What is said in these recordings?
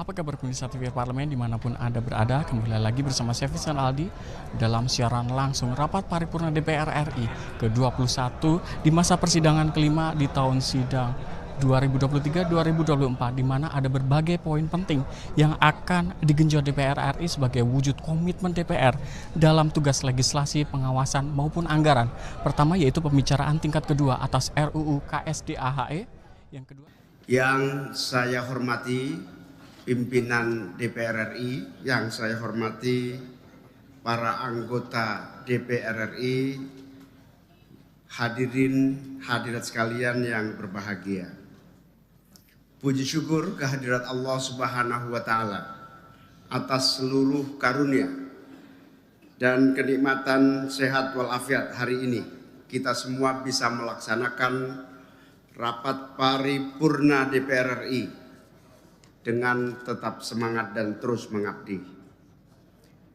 Apa kabar pemirsa TV Parlemen dimanapun Anda berada? Kembali lagi bersama saya Vincent Aldi dalam siaran langsung rapat paripurna DPR RI ke-21 di masa persidangan kelima di tahun sidang 2023-2024, di mana ada berbagai poin penting yang akan digenjot DPR RI sebagai wujud komitmen DPR dalam tugas legislasi, pengawasan maupun anggaran. Pertama yaitu pembicaraan tingkat kedua atas RUU KSDAHE. Yang kedua, yang saya hormati pimpinan DPR RI, yang saya hormati para anggota DPR RI, hadirat sekalian yang berbahagia. Puji syukur kehadirat Allah Subhanahu wa Ta'ala atas seluruh karunia dan kenikmatan sehat walafiat hari ini. Kita semua bisa melaksanakan rapat paripurna DPR RI dengan tetap semangat dan terus mengabdi.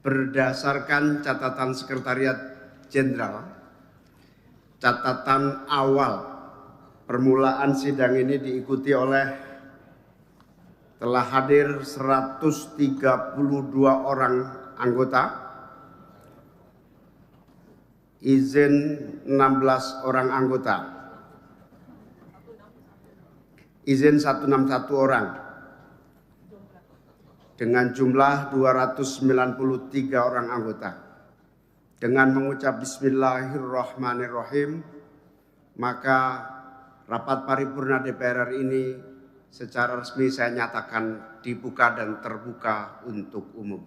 Berdasarkan catatan Sekretariat Jenderal, catatan awal permulaan sidang ini diikuti oleh telah hadir 132 orang anggota, izin 16 orang anggota, izin 161 orang, dengan jumlah 293 orang anggota. Dengan mengucap Bismillahirrahmanirrahim, maka rapat paripurna DPR ini secara resmi saya nyatakan dibuka dan terbuka untuk umum.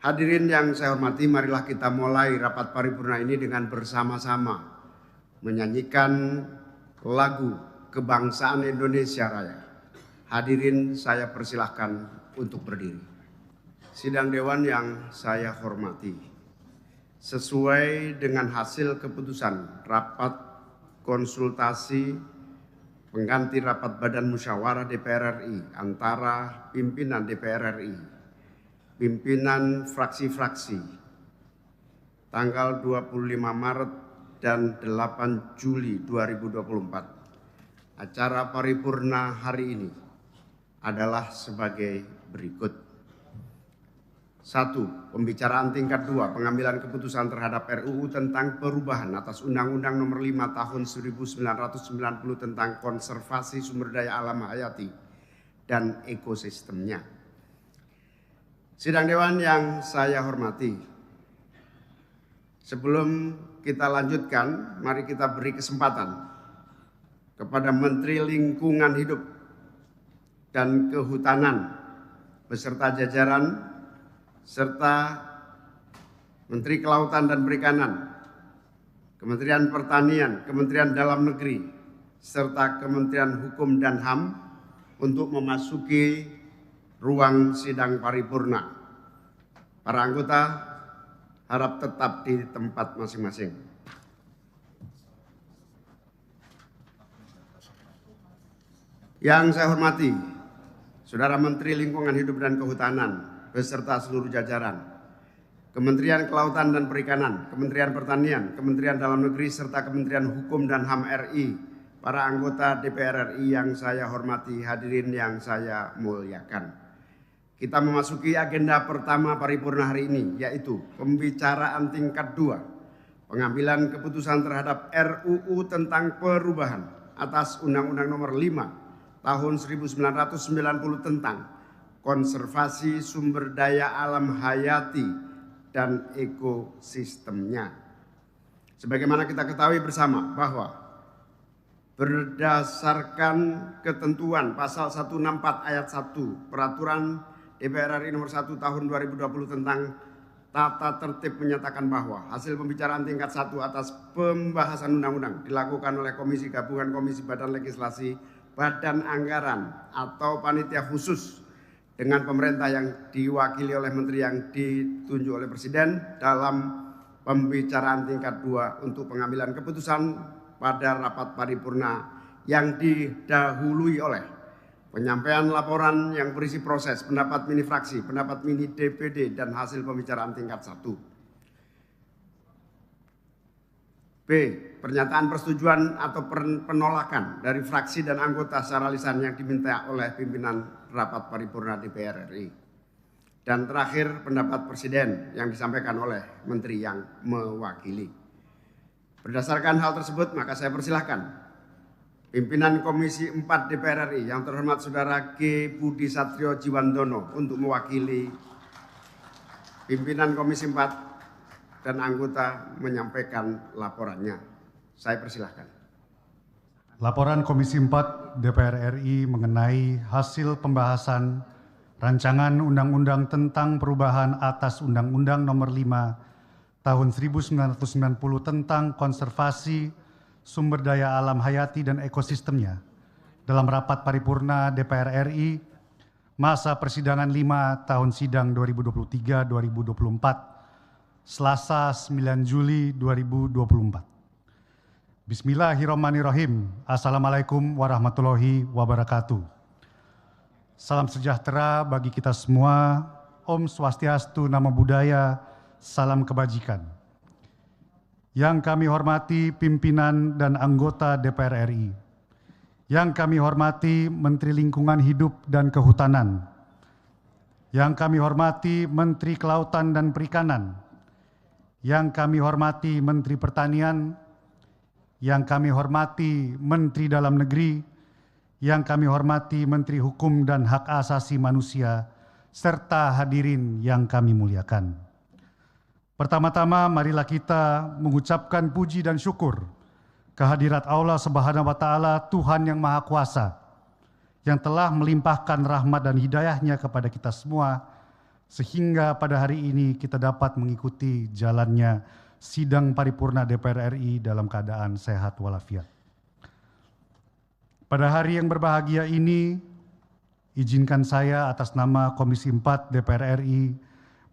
Hadirin yang saya hormati, marilah kita mulai rapat paripurna ini dengan bersama-sama menyanyikan lagu kebangsaan Indonesia Raya. Hadirin saya persilahkan untuk berdiri. Sidang Dewan yang saya hormati, sesuai dengan hasil keputusan rapat konsultasi pengganti rapat Badan Musyawarah DPR RI antara pimpinan DPR RI, pimpinan fraksi-fraksi, tanggal 25 Maret dan 8 Juli 2024. Acara paripurna hari ini adalah sebagai berikut. 1. Pembicaraan tingkat 2, pengambilan keputusan terhadap RUU tentang perubahan atas Undang-Undang Nomor 5 Tahun 1990 tentang konservasi sumber daya alam hayati dan ekosistemnya. Sidang Dewan yang saya hormati, sebelum kita lanjutkan, mari kita beri kesempatan kepada Menteri Lingkungan Hidup dan Kehutanan beserta jajaran, serta Menteri Kelautan dan Perikanan, Kementerian Pertanian, Kementerian Dalam Negeri, serta Kementerian Hukum dan HAM untuk memasuki ruang sidang paripurna. Para anggota harap tetap di tempat masing-masing. Yang saya hormati, Saudara Menteri Lingkungan Hidup dan Kehutanan beserta seluruh jajaran, Kementerian Kelautan dan Perikanan, Kementerian Pertanian, Kementerian Dalam Negeri, serta Kementerian Hukum dan HAM RI, para anggota DPR RI yang saya hormati, hadirin yang saya muliakan. Kita memasuki agenda pertama paripurna hari ini, yaitu pembicaraan tingkat 2, pengambilan keputusan terhadap RUU tentang perubahan atas Undang-Undang Nomor 5 Tahun 1990 tentang konservasi sumber daya alam hayati dan ekosistemnya. Sebagaimana kita ketahui bersama bahwa berdasarkan ketentuan pasal 164 ayat 1 Peraturan DPR RI nomor 1 tahun 2020 tentang tata tertib menyatakan bahwa hasil pembicaraan tingkat 1 atas pembahasan undang-undang dilakukan oleh Komisi Gabungan Komisi Badan Legislasi, Badan Anggaran atau panitia khusus dengan pemerintah yang diwakili oleh menteri yang ditunjuk oleh Presiden dalam pembicaraan tingkat 2 untuk pengambilan keputusan pada rapat paripurna yang didahului oleh penyampaian laporan yang berisi proses, pendapat mini fraksi, pendapat mini DPD, dan hasil pembicaraan tingkat 1. B. Pernyataan persetujuan atau penolakan dari fraksi dan anggota secara lisan yang diminta oleh pimpinan rapat paripurna DPR RI. Dan terakhir, pendapat Presiden yang disampaikan oleh Menteri yang mewakili. Berdasarkan hal tersebut, maka saya persilahkan pimpinan Komisi 4 DPR RI yang terhormat Saudara G. Budi Satrio Jiwandono untuk mewakili pimpinan Komisi 4 dan anggota menyampaikan laporannya. Saya persilahkan. Laporan Komisi 4 DPR RI mengenai hasil pembahasan Rancangan Undang-Undang tentang Perubahan atas Undang-Undang Nomor 5 Tahun 1990 tentang Konservasi Sumber Daya Alam Hayati dan Ekosistemnya dalam rapat paripurna DPR RI masa persidangan 5 tahun sidang 2023-2024 Selasa 9 Juli 2024. Bismillahirrahmanirrahim. Assalamualaikum warahmatullahi wabarakatuh. Salam sejahtera bagi kita semua. Om Swastiastu, Namo Buddhaya, salam kebajikan. Yang kami hormati pimpinan dan anggota DPR RI. Yang kami hormati Menteri Lingkungan Hidup dan Kehutanan. Yang kami hormati Menteri Kelautan dan Perikanan. Yang kami hormati Menteri Pertanian. Yang kami hormati Menteri Dalam Negeri, yang kami hormati Menteri Hukum dan Hak Asasi Manusia, serta hadirin yang kami muliakan. Pertama-tama marilah kita mengucapkan puji dan syukur kehadirat Allah Subhanahu wa Ta'ala, Tuhan yang Maha Kuasa, yang telah melimpahkan rahmat dan hidayahnya kepada kita semua, sehingga pada hari ini kita dapat mengikuti jalannya sidang paripurna DPR RI dalam keadaan sehat walafiat. Pada hari yang berbahagia ini, izinkan saya atas nama Komisi 4 DPR RI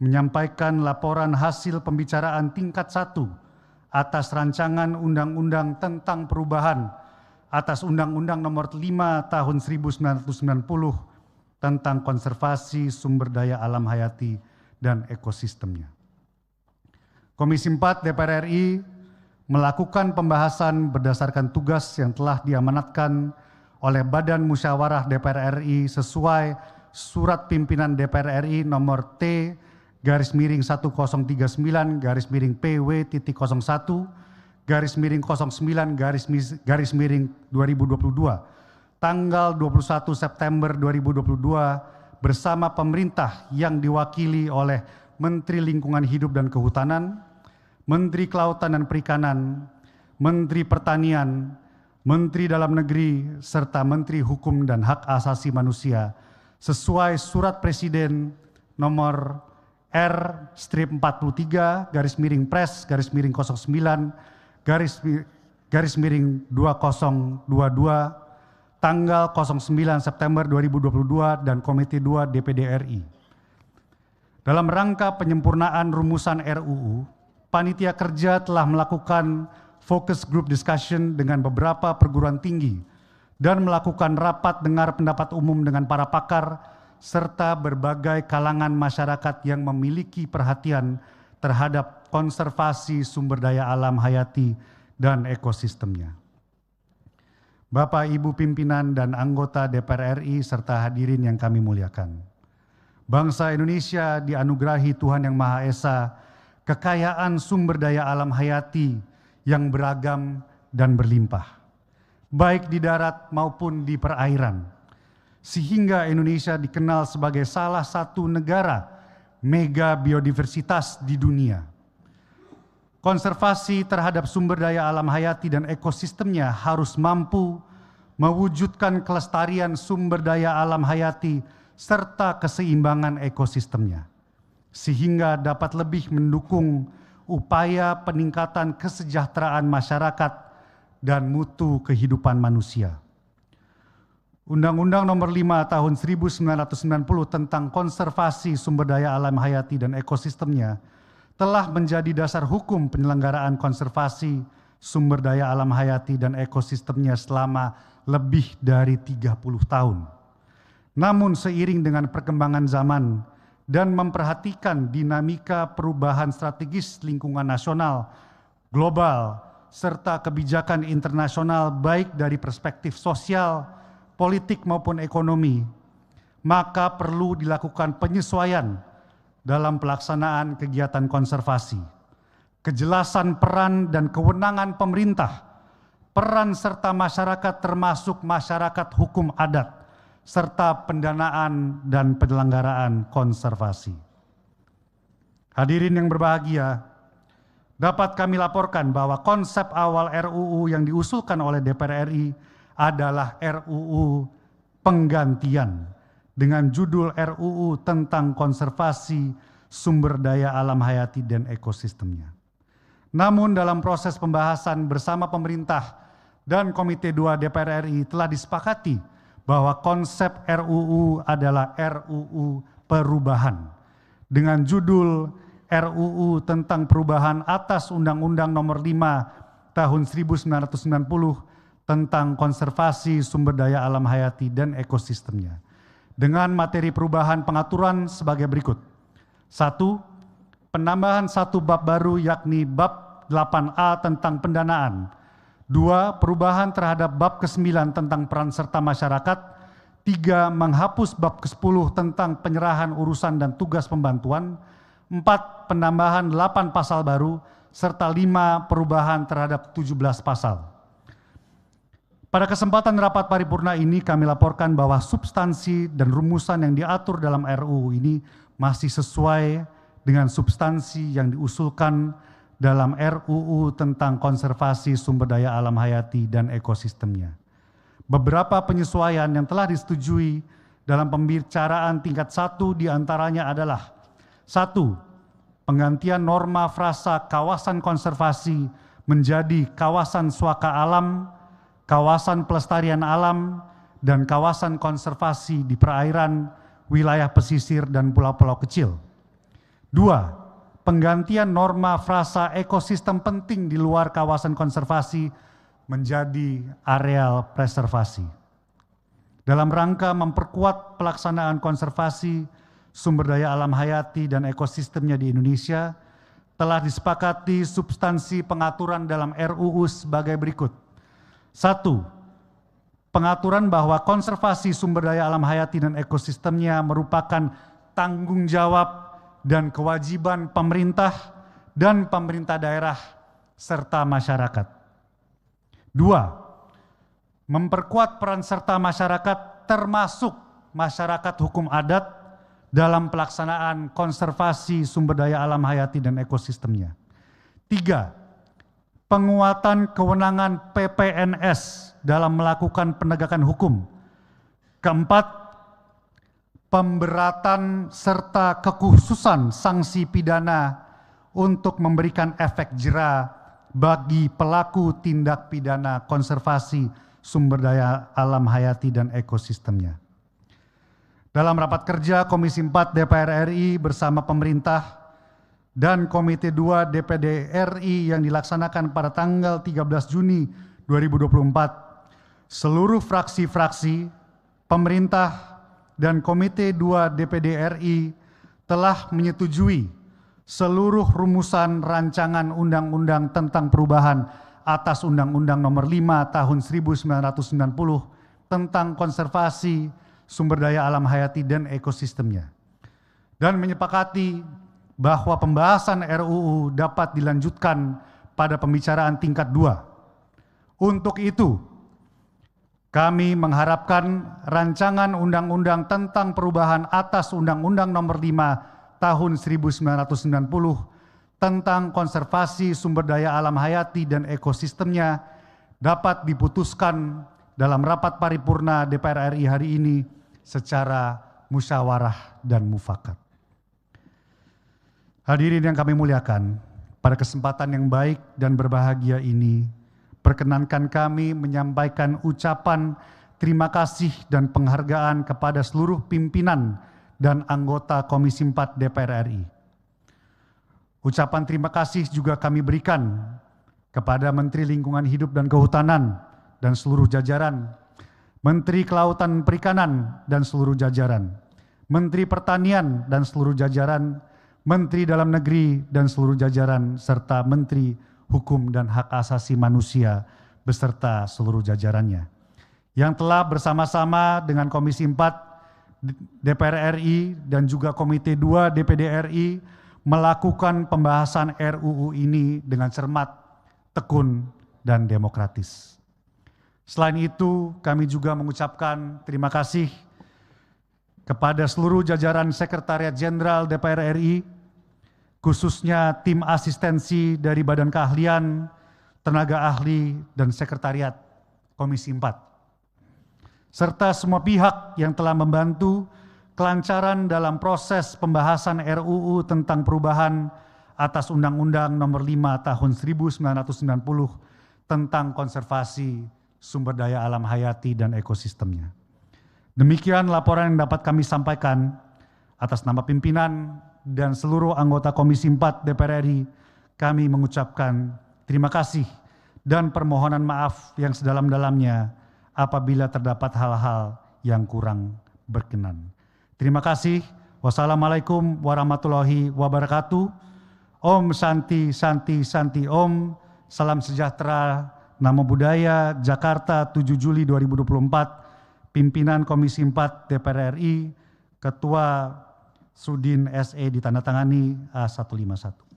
menyampaikan laporan hasil pembicaraan tingkat 1 atas rancangan undang-undang tentang perubahan atas Undang-Undang Nomor 5 Tahun 1990 tentang konservasi sumber daya alam hayati dan ekosistemnya. Komisi 4 DPR RI melakukan pembahasan berdasarkan tugas yang telah diamanatkan oleh Badan Musyawarah DPR RI sesuai Surat Pimpinan DPR RI nomor T-09-01-2022 tanggal 21 September 2022 bersama pemerintah yang diwakili oleh Menteri Lingkungan Hidup dan Kehutanan, Menteri Kelautan dan Perikanan, Menteri Pertanian, Menteri Dalam Negeri, serta Menteri Hukum dan Hak Asasi Manusia sesuai Surat Presiden nomor R/P/09/2022 tanggal 09 September 2022 dan Komite 2 DPD RI. Dalam rangka penyempurnaan rumusan RUU, Panitia Kerja telah melakukan focus group discussion dengan beberapa perguruan tinggi dan melakukan rapat dengar pendapat umum dengan para pakar serta berbagai kalangan masyarakat yang memiliki perhatian terhadap konservasi sumber daya alam hayati dan ekosistemnya. Bapak, Ibu pimpinan dan anggota DPR RI serta hadirin yang kami muliakan. Bangsa Indonesia dianugerahi Tuhan Yang Maha Esa kekayaan sumber daya alam hayati yang beragam dan berlimpah, baik di darat maupun di perairan, sehingga Indonesia dikenal sebagai salah satu negara mega biodiversitas di dunia. Konservasi terhadap sumber daya alam hayati dan ekosistemnya harus mampu mewujudkan kelestarian sumber daya alam hayati serta keseimbangan ekosistemnya, sehingga dapat lebih mendukung upaya peningkatan kesejahteraan masyarakat dan mutu kehidupan manusia. Undang-Undang Nomor 5 Tahun 1990 tentang konservasi sumber daya alam hayati dan ekosistemnya telah menjadi dasar hukum penyelenggaraan konservasi sumber daya alam hayati dan ekosistemnya selama lebih dari 30 tahun. Namun seiring dengan perkembangan zaman dan memperhatikan dinamika perubahan strategis lingkungan nasional, global, serta kebijakan internasional baik dari perspektif sosial, politik maupun ekonomi, maka perlu dilakukan penyesuaian dalam pelaksanaan kegiatan konservasi. Kejelasan peran dan kewenangan pemerintah, peran serta masyarakat termasuk masyarakat hukum adat, serta pendanaan dan penyelenggaraan konservasi. Hadirin yang berbahagia, dapat kami laporkan bahwa konsep awal RUU yang diusulkan oleh DPR RI adalah RUU penggantian dengan judul RUU tentang konservasi sumber daya alam hayati dan ekosistemnya. Namun dalam proses pembahasan bersama pemerintah dan Komite 2 DPR RI telah disepakati bahwa konsep RUU adalah RUU perubahan dengan judul RUU tentang perubahan atas Undang-Undang Nomor 5 Tahun 1990 tentang konservasi sumber daya alam hayati dan ekosistemnya dengan materi perubahan pengaturan sebagai berikut. 1. Penambahan satu bab baru yakni bab 8A tentang pendanaan. 2. Perubahan terhadap bab ke-9 tentang peran serta masyarakat. 3. Menghapus bab ke-10 tentang penyerahan urusan dan tugas pembantuan. 4. Penambahan 8 pasal baru, serta 5. Perubahan terhadap 17 pasal. Pada kesempatan rapat paripurna ini kami laporkan bahwa substansi dan rumusan yang diatur dalam RUU ini masih sesuai dengan substansi yang diusulkan dalam RUU tentang konservasi sumber daya alam hayati dan ekosistemnya. Beberapa penyesuaian yang telah disetujui dalam pembicaraan tingkat 1 diantaranya adalah 1. Penggantian norma frasa kawasan konservasi menjadi kawasan swaka alam, kawasan pelestarian alam, dan kawasan konservasi di perairan, wilayah pesisir, dan pulau-pulau kecil. 2. Penggantian norma frasa ekosistem penting di luar kawasan konservasi menjadi areal preservasi. Dalam rangka memperkuat pelaksanaan konservasi sumber daya alam hayati dan ekosistemnya di Indonesia, telah disepakati substansi pengaturan dalam RUU sebagai berikut. 1. Pengaturan bahwa konservasi sumber daya alam hayati dan ekosistemnya merupakan tanggung jawab dan kewajiban pemerintah dan pemerintah daerah serta masyarakat. 2. Memperkuat peran serta masyarakat termasuk masyarakat hukum adat dalam pelaksanaan konservasi sumber daya alam hayati dan ekosistemnya. 3. Penguatan kewenangan PPNS dalam melakukan penegakan hukum. 4. Pemberatan serta kekhususan sanksi pidana untuk memberikan efek jera bagi pelaku tindak pidana konservasi sumber daya alam hayati dan ekosistemnya. Dalam rapat kerja Komisi 4 DPR RI bersama pemerintah dan Komite 2 DPD RI yang dilaksanakan pada tanggal 13 Juni 2024, seluruh fraksi-fraksi, pemerintah, dan Komite 2 DPD RI telah menyetujui seluruh rumusan rancangan undang-undang tentang perubahan atas Undang-Undang Nomor 5 Tahun 1990 tentang konservasi sumber daya alam hayati dan ekosistemnya, dan menyepakati bahwa pembahasan RUU dapat dilanjutkan pada pembicaraan tingkat 2. Untuk itu, kami mengharapkan rancangan undang-undang tentang perubahan atas Undang-Undang Nomor 5 Tahun 1990 tentang konservasi sumber daya alam hayati dan ekosistemnya dapat diputuskan dalam rapat paripurna DPR RI hari ini secara musyawarah dan mufakat. Hadirin yang kami muliakan, pada kesempatan yang baik dan berbahagia ini, perkenankan kami menyampaikan ucapan terima kasih dan penghargaan kepada seluruh pimpinan dan anggota Komisi 4 DPR RI. Ucapan terima kasih juga kami berikan kepada Menteri Lingkungan Hidup dan Kehutanan dan seluruh jajaran, Menteri Kelautan dan Perikanan dan seluruh jajaran, Menteri Pertanian dan seluruh jajaran, Menteri Dalam Negeri dan seluruh jajaran, serta Menteri Hukum dan Hak Asasi Manusia beserta seluruh jajarannya, yang telah bersama-sama dengan Komisi 4 DPR RI dan juga Komite 2 DPD RI melakukan pembahasan RUU ini dengan cermat, tekun, dan demokratis. Selain itu, kami juga mengucapkan terima kasih kepada seluruh jajaran Sekretariat Jenderal DPR RI, khususnya tim asistensi dari Badan Keahlian, tenaga ahli, dan Sekretariat Komisi 4. Serta semua pihak yang telah membantu kelancaran dalam proses pembahasan RUU tentang perubahan atas Undang-Undang Nomor 5 Tahun 1990 tentang konservasi sumber daya alam hayati dan ekosistemnya. Demikian laporan yang dapat kami sampaikan atas nama pimpinan dan seluruh anggota Komisi 4 DPR RI. Kami mengucapkan terima kasih dan permohonan maaf yang sedalam-dalamnya apabila terdapat hal-hal yang kurang berkenan. Terima kasih. Wassalamualaikum warahmatullahi wabarakatuh. Om Santi Santi Santi Om. Salam sejahtera. Namo Buddhaya. Jakarta 7 Juli 2024. Pimpinan Komisi 4 DPR RI. Ketua Sudin SE ditandatangani A151.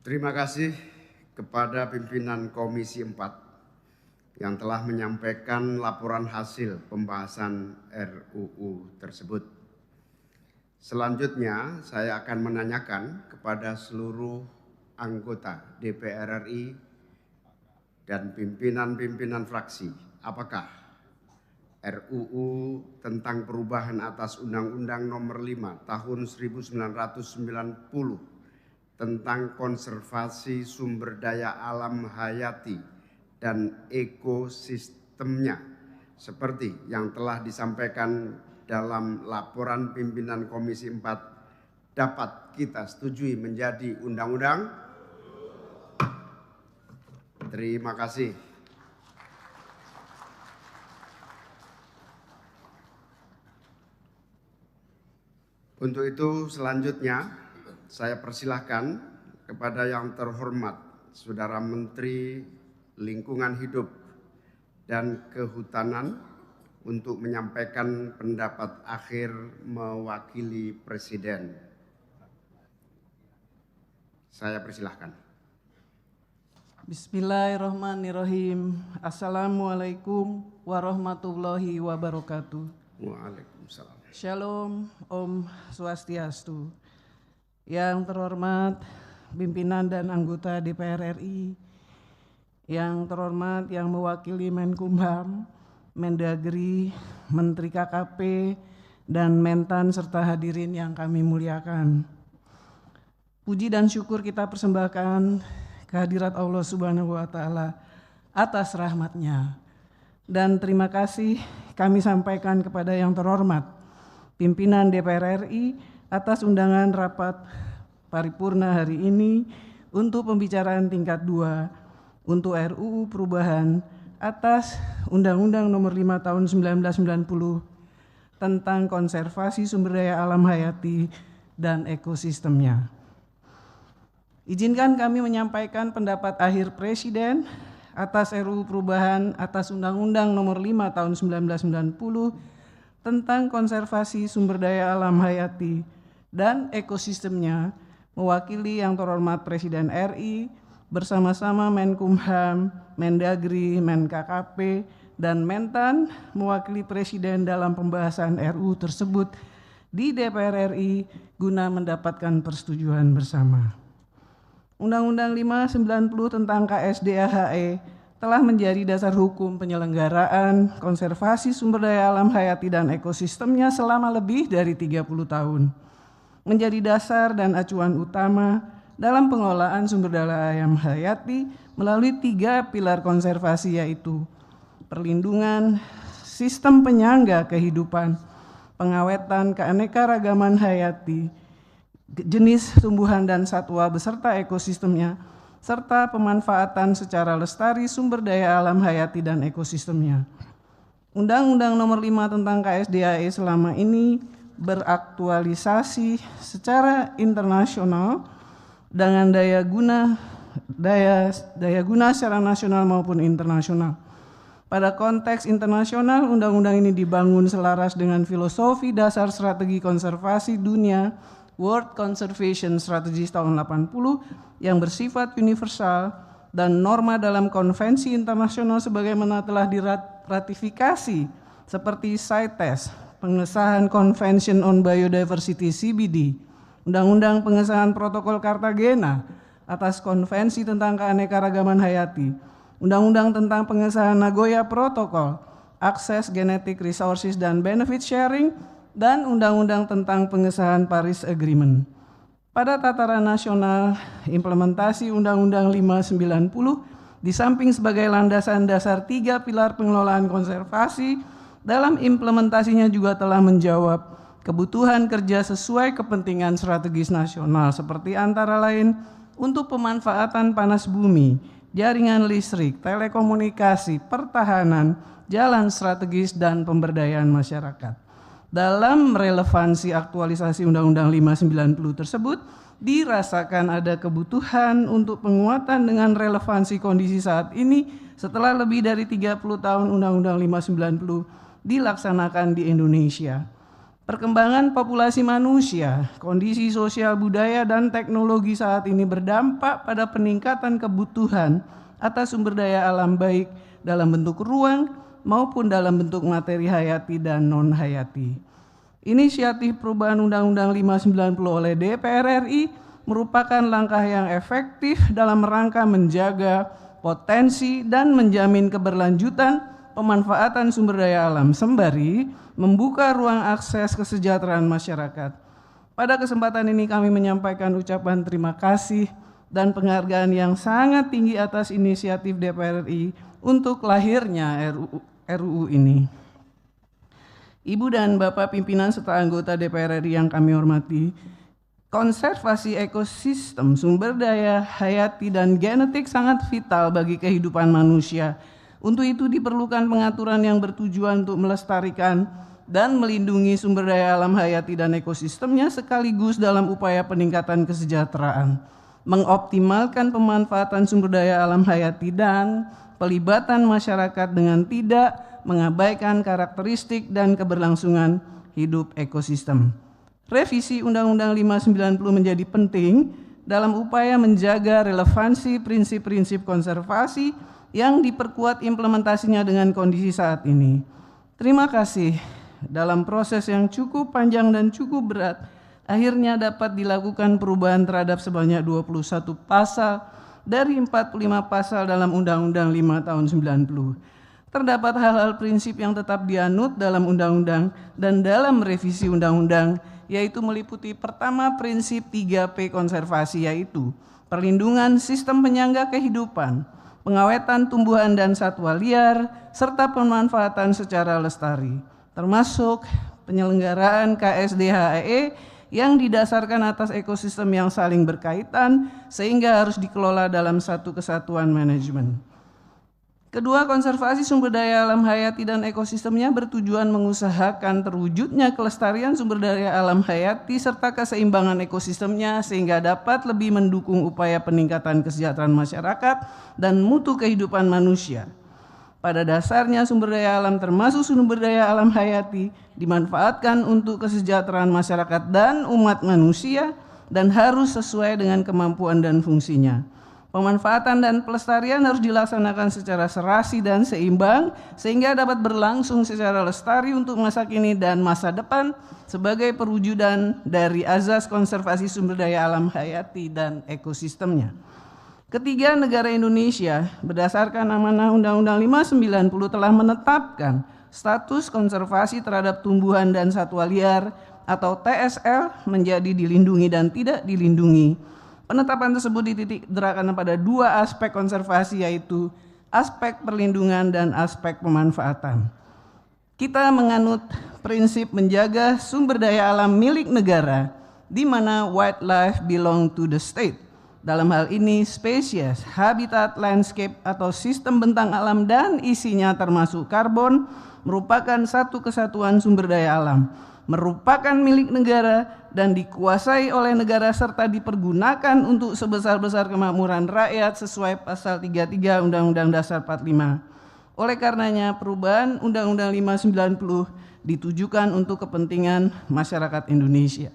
Terima kasih kepada pimpinan Komisi 4 yang telah menyampaikan laporan hasil pembahasan RUU tersebut. Selanjutnya, saya akan menanyakan kepada seluruh anggota DPR RI dan pimpinan-pimpinan fraksi, apakah RUU tentang perubahan atas Undang-Undang Nomor 5 Tahun 1990 tentang konservasi sumber daya alam hayati dan ekosistemnya seperti yang telah disampaikan dalam laporan pimpinan Komisi 4 dapat kita setujui menjadi undang-undang? Terima kasih. Untuk itu selanjutnya saya persilahkan kepada yang terhormat Saudara Menteri Lingkungan Hidup dan Kehutanan untuk menyampaikan pendapat akhir mewakili Presiden. Saya persilahkan. Bismillahirrahmanirrahim. Assalamualaikum warahmatullahi wabarakatuh. Waalaikumsalam. Shalom, Om Swastiastu. Yang terhormat pimpinan dan anggota DPR RI, yang terhormat yang mewakili Menkumham, Mendagri, Menteri KKP, dan Mentan serta hadirin yang kami muliakan. Puji dan syukur kita persembahkan kehadirat Allah Subhanahu wa Ta'ala atas rahmat-Nya. Dan terima kasih kami sampaikan kepada yang terhormat pimpinan DPR RI atas undangan rapat paripurna hari ini untuk pembicaraan tingkat 2 untuk RUU perubahan atas Undang-Undang Nomor 5 Tahun 1990 tentang konservasi sumber daya alam hayati dan ekosistemnya. Izinkan kami menyampaikan pendapat akhir Presiden atas RUU perubahan atas Undang-Undang Nomor 5 Tahun 1990 tentang konservasi sumber daya alam hayati dan ekosistemnya, mewakili yang terhormat Presiden RI bersama-sama Menkumham, Mendagri, Menkkkp, dan Mentan mewakili Presiden dalam pembahasan RUU tersebut di DPR RI guna mendapatkan persetujuan bersama. Undang-Undang 590 tentang KSDAHE telah menjadi dasar hukum penyelenggaraan konservasi sumber daya alam hayati dan ekosistemnya selama lebih dari 30 tahun. Menjadi dasar dan acuan utama dalam pengelolaan sumber daya alam hayati melalui 3 pilar konservasi, yaitu perlindungan, sistem penyangga kehidupan, pengawetan keanekaragaman hayati, jenis tumbuhan dan satwa beserta ekosistemnya, serta pemanfaatan secara lestari sumber daya alam hayati dan ekosistemnya. Undang-Undang Nomor 5 tentang KSDAE selama ini beraktualisasi secara internasional dengan daya guna secara nasional maupun internasional. Pada konteks internasional, undang-undang ini dibangun selaras dengan filosofi dasar strategi konservasi dunia World Conservation Strategy tahun 80 yang bersifat universal dan norma dalam konvensi internasional sebagaimana telah diratifikasi seperti CITES, pengesahan Convention on Biodiversity CBD, Undang-Undang pengesahan Protokol Cartagena atas Konvensi tentang Keanekaragaman Hayati, Undang-Undang tentang pengesahan Nagoya Protocol, Access Genetic Resources dan Benefit Sharing, dan Undang-Undang tentang pengesahan Paris Agreement. Pada tataran nasional, implementasi Undang-Undang 590 di samping sebagai landasan dasar 3 pilar pengelolaan konservasi, dalam implementasinya juga telah menjawab kebutuhan kerja sesuai kepentingan strategis nasional seperti antara lain untuk pemanfaatan panas bumi, jaringan listrik, telekomunikasi, pertahanan, jalan strategis, dan pemberdayaan masyarakat. Dalam relevansi aktualisasi Undang-Undang 590 tersebut, dirasakan ada kebutuhan untuk penguatan dengan relevansi kondisi saat ini setelah lebih dari 30 tahun Undang-Undang 590 dilaksanakan di Indonesia. Perkembangan populasi manusia, kondisi sosial budaya dan teknologi saat ini berdampak pada peningkatan kebutuhan atas sumber daya alam baik dalam bentuk ruang maupun dalam bentuk materi hayati dan non-hayati. Inisiatif perubahan Undang-Undang 590 oleh DPR RI merupakan langkah yang efektif dalam rangka menjaga potensi dan menjamin keberlanjutan pemanfaatan sumber daya alam sembari membuka ruang akses kesejahteraan masyarakat. Pada kesempatan ini kami menyampaikan ucapan terima kasih dan penghargaan yang sangat tinggi atas inisiatif DPR RI untuk lahirnya RUU ini. Ibu dan Bapak pimpinan serta anggota DPR RI yang kami hormati, konservasi ekosistem, sumber daya hayati dan genetik sangat vital bagi kehidupan manusia. Untuk itu diperlukan pengaturan yang bertujuan untuk melestarikan dan melindungi sumber daya alam hayati dan ekosistemnya sekaligus dalam upaya peningkatan kesejahteraan, mengoptimalkan pemanfaatan sumber daya alam hayati dan pelibatan masyarakat dengan tidak mengabaikan karakteristik dan keberlangsungan hidup ekosistem. Revisi Undang-Undang 590 menjadi penting dalam upaya menjaga relevansi prinsip-prinsip konservasi yang diperkuat implementasinya dengan kondisi saat ini. Terima kasih. Dalam proses yang cukup panjang dan cukup berat, akhirnya dapat dilakukan perubahan terhadap sebanyak 21 pasal dari 45 pasal dalam Undang-Undang 5 tahun 90. Terdapat hal-hal prinsip yang tetap dianut dalam undang-undang dan dalam revisi undang-undang, yaitu meliputi pertama prinsip 3P konservasi, yaitu perlindungan sistem penyangga kehidupan, pengawetan tumbuhan dan satwa liar, serta pemanfaatan secara lestari, termasuk penyelenggaraan KSDAE yang didasarkan atas ekosistem yang saling berkaitan sehingga harus dikelola dalam satu kesatuan manajemen. Kedua, konservasi sumber daya alam hayati dan ekosistemnya bertujuan mengusahakan terwujudnya kelestarian sumber daya alam hayati serta keseimbangan ekosistemnya sehingga dapat lebih mendukung upaya peningkatan kesejahteraan masyarakat dan mutu kehidupan manusia. Pada dasarnya sumber daya alam termasuk sumber daya alam hayati dimanfaatkan untuk kesejahteraan masyarakat dan umat manusia dan harus sesuai dengan kemampuan dan fungsinya. Pemanfaatan dan pelestarian harus dilaksanakan secara serasi dan seimbang sehingga dapat berlangsung secara lestari untuk masa kini dan masa depan sebagai perwujudan dari azas konservasi sumber daya alam hayati dan ekosistemnya. Ketiga, negara Indonesia berdasarkan amanah Undang-Undang 590 telah menetapkan status konservasi terhadap tumbuhan dan satwa liar atau TSL menjadi dilindungi dan tidak dilindungi. Penetapan tersebut dititik beratkan pada dua aspek konservasi, yaitu aspek perlindungan dan aspek pemanfaatan. Kita menganut prinsip menjaga sumber daya alam milik negara di mana wildlife belong to the state. Dalam hal ini spesies, habitat, landscape atau sistem bentang alam dan isinya termasuk karbon merupakan satu kesatuan sumber daya alam, merupakan milik negara dan dikuasai oleh negara serta dipergunakan untuk sebesar-besar kemakmuran rakyat sesuai pasal 33 Undang-Undang Dasar 45. Oleh karenanya perubahan Undang-Undang 590 ditujukan untuk kepentingan masyarakat Indonesia.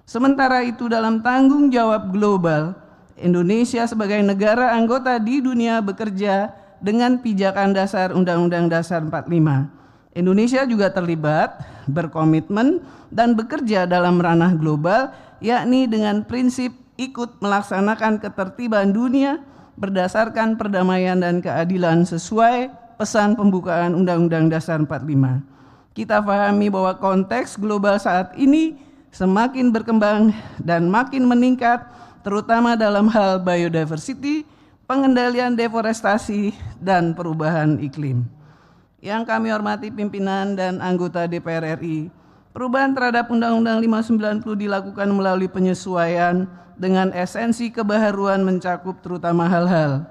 Sementara itu dalam tanggung jawab global, Indonesia sebagai negara anggota di dunia bekerja dengan pijakan dasar Undang-Undang Dasar 45. Indonesia juga terlibat, berkomitmen, dan bekerja dalam ranah global, yakni dengan prinsip ikut melaksanakan ketertiban dunia berdasarkan perdamaian dan keadilan sesuai pesan pembukaan Undang-Undang Dasar 45. Kita pahami bahwa konteks global saat ini semakin berkembang dan makin meningkat, terutama dalam hal biodiversity, pengendalian deforestasi, dan perubahan iklim. Yang kami hormati pimpinan dan anggota DPR RI, perubahan terhadap Undang-Undang 590 dilakukan melalui penyesuaian dengan esensi kebaharuan mencakup terutama hal-hal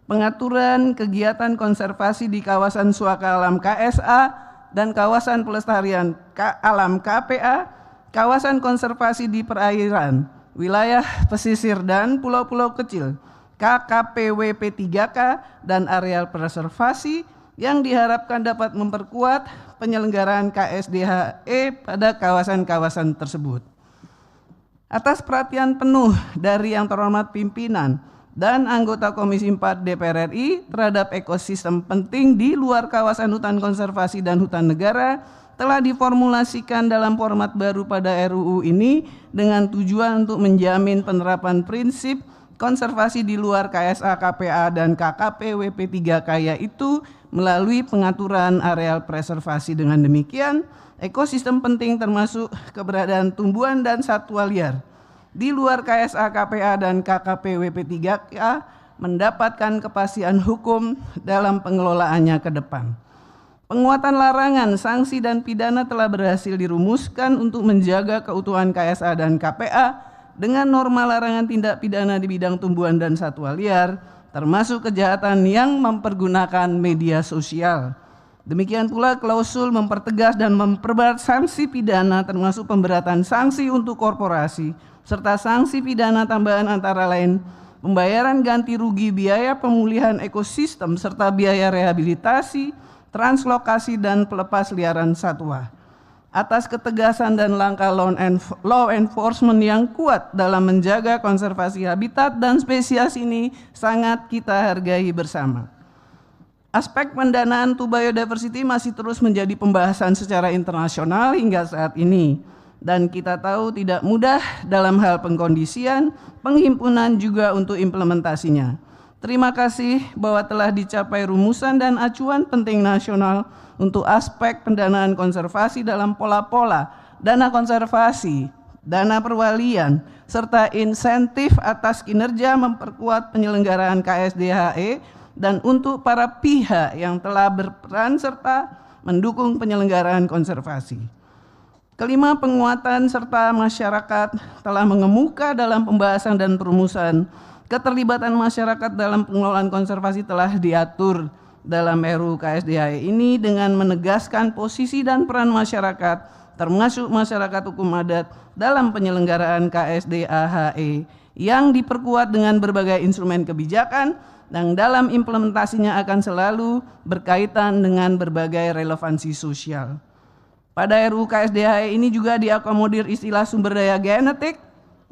pengaturan kegiatan konservasi di kawasan suaka alam KSA dan kawasan pelestarian alam KPA, kawasan konservasi di perairan, wilayah pesisir dan pulau-pulau kecil KKPWP3K dan areal preservasi yang diharapkan dapat memperkuat penyelenggaraan KSDHE pada kawasan-kawasan tersebut. Atas perhatian penuh dari yang terhormat pimpinan dan anggota Komisi 4 DPR RI terhadap ekosistem penting di luar kawasan hutan konservasi dan hutan negara telah diformulasikan dalam format baru pada RUU ini dengan tujuan untuk menjamin penerapan prinsip konservasi di luar KSA, KPA, dan KKP WP3K yaitu melalui pengaturan areal preservasi. Dengan demikian, ekosistem penting termasuk keberadaan tumbuhan dan satwa liar di luar KSA, KPA, dan KKP WP3K mendapatkan kepastian hukum dalam pengelolaannya ke depan. Penguatan larangan, sanksi, dan pidana telah berhasil dirumuskan untuk menjaga keutuhan KSA dan KPA dengan norma larangan tindak pidana di bidang tumbuhan dan satwa liar, termasuk kejahatan yang mempergunakan media sosial. Demikian pula klausul mempertegas dan memperberat sanksi pidana termasuk pemberatan sanksi untuk korporasi, serta sanksi pidana tambahan antara lain pembayaran ganti rugi, biaya pemulihan ekosistem, serta biaya rehabilitasi, translokasi, dan pelepas liaran satwa. Atas ketegasan dan langkah law enforcement yang kuat dalam menjaga konservasi habitat dan spesies ini sangat kita hargai bersama. Aspek pendanaan to biodiversity masih terus menjadi pembahasan secara internasional hingga saat ini. Dan kita tahu tidak mudah dalam hal pengkondisian, penghimpunan juga untuk implementasinya. Terima kasih bahwa telah dicapai rumusan dan acuan penting nasional untuk aspek pendanaan konservasi dalam pola-pola dana konservasi, dana perwalian, serta insentif atas kinerja memperkuat penyelenggaraan KSDHE dan untuk para pihak yang telah berperan serta mendukung penyelenggaraan konservasi. Kelima, penguatan serta masyarakat telah mengemuka dalam pembahasan dan perumusan. Keterlibatan masyarakat dalam pengelolaan konservasi telah diatur dalam RUU KSDHE ini dengan menegaskan posisi dan peran masyarakat, termasuk masyarakat hukum adat dalam penyelenggaraan KSDHE yang diperkuat dengan berbagai instrumen kebijakan dan dalam implementasinya akan selalu berkaitan dengan berbagai relevansi sosial. Pada RUU KSDHE ini juga diakomodir istilah sumber daya genetik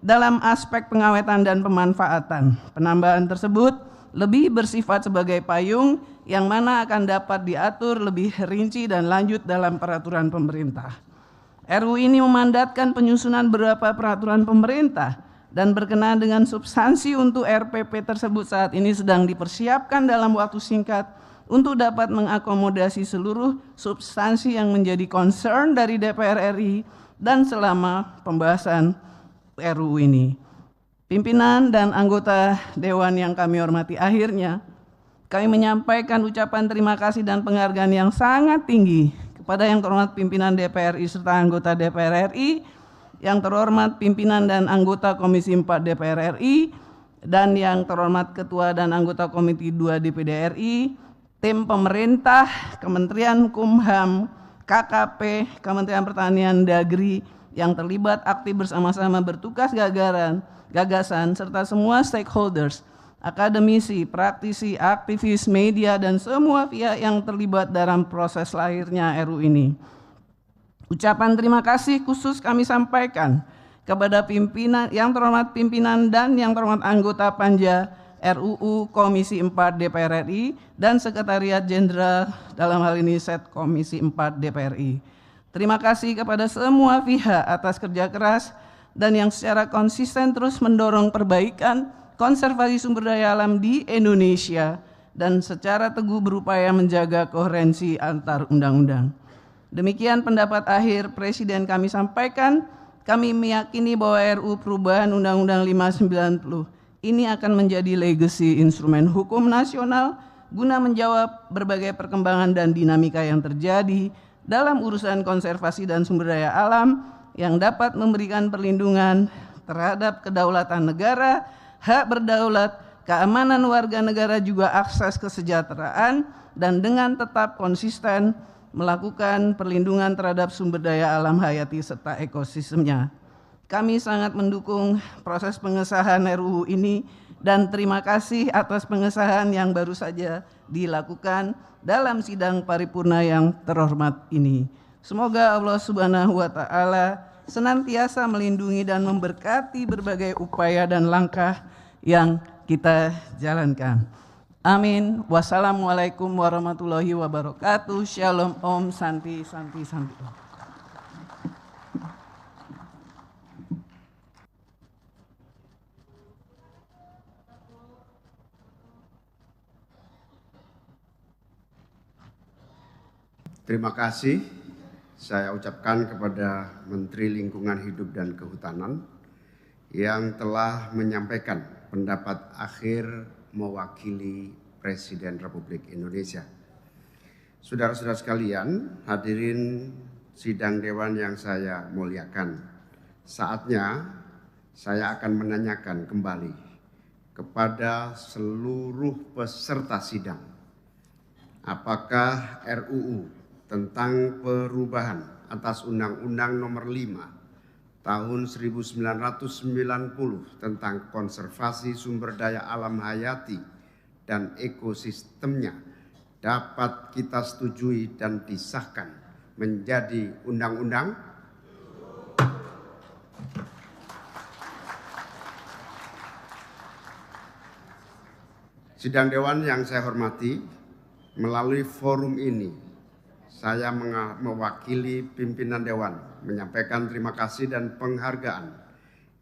dalam aspek pengawetan dan pemanfaatan. Penambahan tersebut lebih bersifat sebagai payung yang mana akan dapat diatur lebih rinci dan lanjut dalam peraturan pemerintah. RUU ini memandatkan penyusunan beberapa peraturan pemerintah dan berkenaan dengan substansi untuk RPP tersebut saat ini sedang dipersiapkan dalam waktu singkat untuk dapat mengakomodasi seluruh substansi yang menjadi concern dari DPR RI dan selama pembahasan RUU ini. Pimpinan dan anggota Dewan yang kami hormati, akhirnya kami menyampaikan ucapan terima kasih dan penghargaan yang sangat tinggi kepada yang terhormat pimpinan DPR RI serta anggota DPR RI yang terhormat pimpinan dan anggota Komisi 4 DPR RI, dan yang terhormat Ketua dan anggota Komisi 2 DPD RI, tim pemerintah, Kementerian Hukum HAM, KKP, Kementerian Pertanian, Dagri, yang terlibat aktif bersama-sama bertugas gagasan, serta semua stakeholders, akademisi, praktisi, aktivis, media, dan semua pihak yang terlibat dalam proses lahirnya RUU ini. Ucapan terima kasih khusus kami sampaikan kepada pimpinan, yang terhormat pimpinan dan yang terhormat anggota Panja RUU Komisi 4 DPR RI dan Sekretariat Jenderal, dalam hal ini Set Komisi 4 DPR RI. Terima kasih kepada semua pihak atas kerja keras dan yang secara konsisten terus mendorong perbaikan konservasi sumber daya alam di Indonesia dan secara teguh berupaya menjaga koherensi antar undang-undang. Demikian pendapat akhir Presiden kami sampaikan. Kami meyakini bahwa RUU perubahan Undang-Undang 590 ini akan menjadi legacy instrumen hukum nasional guna menjawab berbagai perkembangan dan dinamika yang terjadi dalam urusan konservasi dan sumber daya alam yang dapat memberikan perlindungan terhadap kedaulatan negara, hak berdaulat, keamanan warga negara, juga akses kesejahteraan, dan dengan tetap konsisten melakukan perlindungan terhadap sumber daya alam hayati serta ekosistemnya. Kami sangat mendukung proses pengesahan RUU ini dan terima kasih atas pengesahan yang baru saja dilakukan dalam sidang paripurna yang terhormat ini. Semoga Allah Subhanahu wa Ta'ala senantiasa melindungi dan memberkati berbagai upaya dan langkah yang kita jalankan. Amin. Wassalamualaikum warahmatullahi wabarakatuh. Shalom Om. Santi, Santi, Santi. Terima kasih saya ucapkan kepada Menteri Lingkungan Hidup dan Kehutanan yang telah menyampaikan pendapat akhir mewakili Presiden Republik Indonesia. Saudara-saudara sekalian, hadirin sidang dewan yang saya muliakan, saatnya saya akan menanyakan kembali kepada seluruh peserta sidang, apakah RUU tentang perubahan atas Undang-Undang Nomor 5 Tahun 1990 tentang konservasi sumber daya alam hayati dan ekosistemnya dapat kita setujui dan disahkan menjadi undang-undang? Sidang dewan yang saya hormati, melalui forum ini saya mewakili pimpinan dewan menyampaikan terima kasih dan penghargaan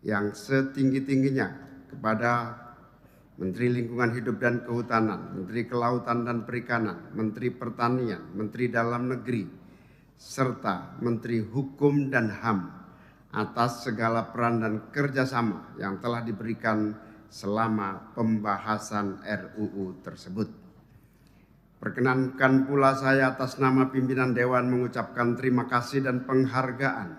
yang setinggi-tingginya kepada Menteri Lingkungan Hidup dan Kehutanan, Menteri Kelautan dan Perikanan, Menteri Pertanian, Menteri Dalam Negeri, serta Menteri Hukum dan HAM atas segala peran dan kerjasama yang telah diberikan selama pembahasan RUU tersebut. Perkenankan pula saya atas nama pimpinan Dewan mengucapkan terima kasih dan penghargaan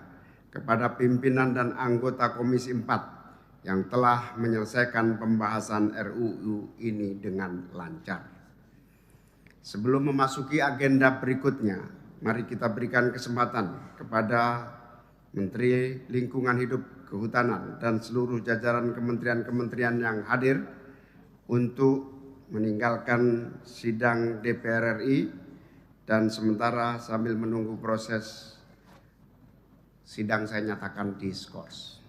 kepada pimpinan dan anggota Komisi 4 yang telah menyelesaikan pembahasan RUU ini dengan lancar. Sebelum memasuki agenda berikutnya, mari kita berikan kesempatan kepada Menteri Lingkungan Hidup, Kehutanan, dan seluruh jajaran kementerian-kementerian yang hadir untuk meninggalkan sidang DPR RI, dan sementara sambil menunggu proses sidang saya nyatakan diskors.